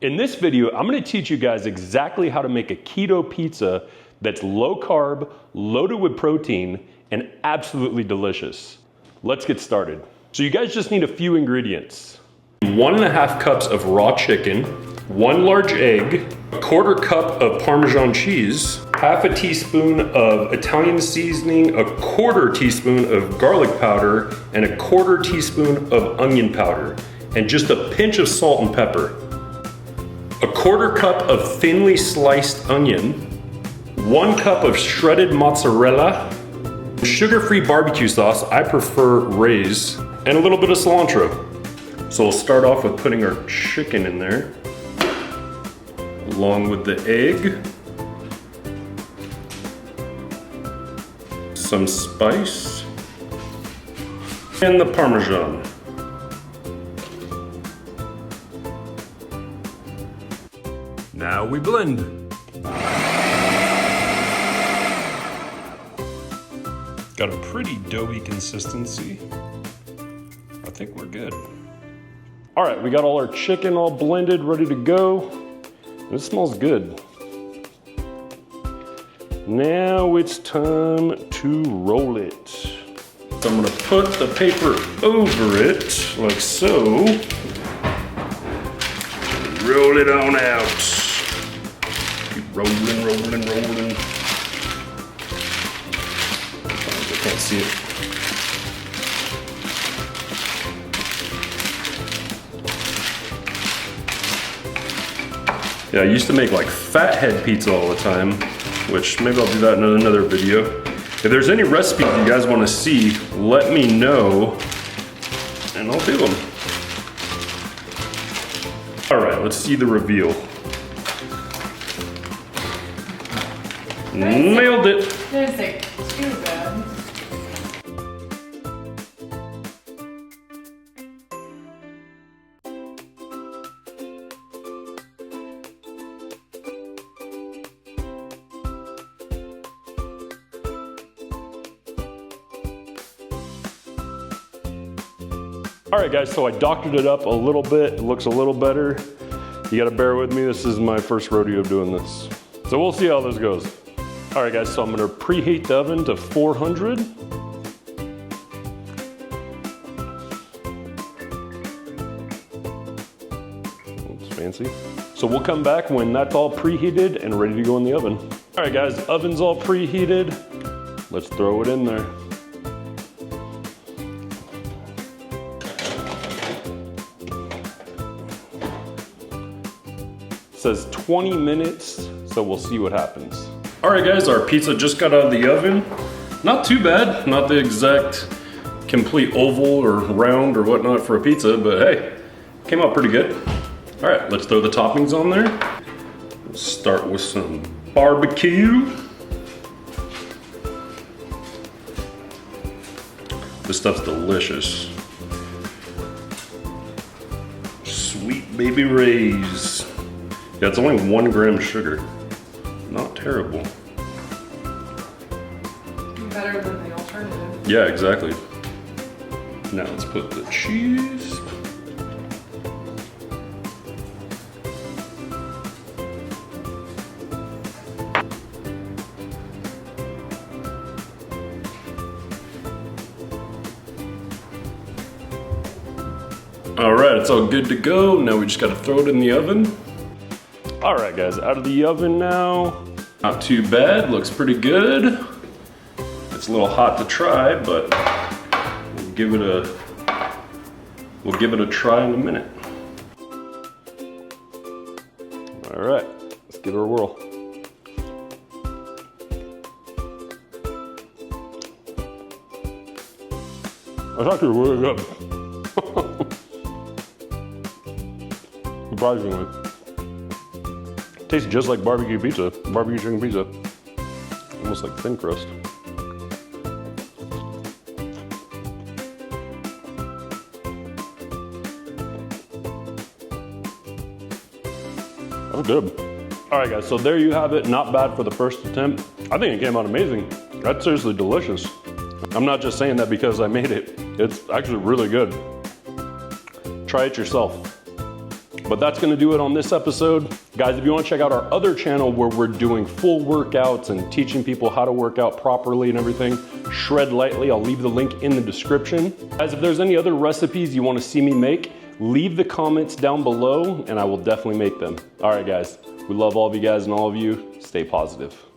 In this video, I'm gonna teach you guys exactly how to make a keto pizza that's low carb, loaded with protein, and absolutely delicious. Let's get started. So you guys just need a few ingredients. 1.5 cups of raw chicken, 1 large egg, 1/4 cup of Parmesan cheese, 1/2 teaspoon of Italian seasoning, 1/4 teaspoon of garlic powder, and 1/4 teaspoon of onion powder, and just a pinch of salt and pepper. 1/4 cup of thinly sliced onion, 1 cup of shredded mozzarella, sugar-free barbecue sauce, I prefer Ray's, and a little bit of cilantro. So we'll start off with putting our chicken in there, along with the egg, some spice, and the Parmesan. Now we blend. Got a pretty doughy consistency. I think we're good. All right, we got all our chicken all blended, ready to go. This smells good. Now it's time to roll it. So I'm gonna put the paper over it, like so. Roll it on out. Keep rolling, rolling, rolling. I can't see it. Yeah, I used to make like fathead pizza all the time, which maybe I'll do that in another video. If there's any recipes you guys want to see, let me know and I'll do them. All right, let's see the reveal. Nailed it. Didn't say too bad. All right guys, so I doctored it up a little bit. It looks a little better. You gotta bear with me. This is my first rodeo doing this. So we'll see how this goes. All right guys, so I'm gonna preheat the oven to 400. Looks fancy. So we'll come back when that's all preheated and ready to go in the oven. All right guys, oven's all preheated. Let's throw it in there. It says 20 minutes, so we'll see what happens. All right guys, our pizza just got out of the oven. Not too bad, not the exact complete oval or round or whatnot for a pizza, but hey, came out pretty good. All right, let's throw the toppings on there. Let's start with some barbecue. This stuff's delicious. Sweet baby Ray's. Yeah, it's only 1 gram sugar. Not terrible. Better than the alternative. Yeah, exactly. Now let's put the cheese. All right, it's all good to go. Now we just gotta throw it in the oven. All right guys, out of the oven now. Not too bad, looks pretty good. It's a little hot to try, but we'll give it a try in a minute. All right, let's give it a whirl. That's actually really good. Surprisingly. Tastes just like barbecue pizza, barbecue chicken pizza. Almost like thin crust. That's good. All right guys, so there you have it. Not bad for the first attempt. I think it came out amazing. That's seriously delicious. I'm not just saying that because I made it. It's actually really good. Try it yourself. But that's gonna do it on this episode. Guys, if you wanna check out our other channel where we're doing full workouts and teaching people how to work out properly and everything, Shred Lightly, I'll leave the link in the description. Guys, if there's any other recipes you wanna see me make, leave the comments down below and I will definitely make them. All right, guys, we love all of you guys and all of you. Stay positive.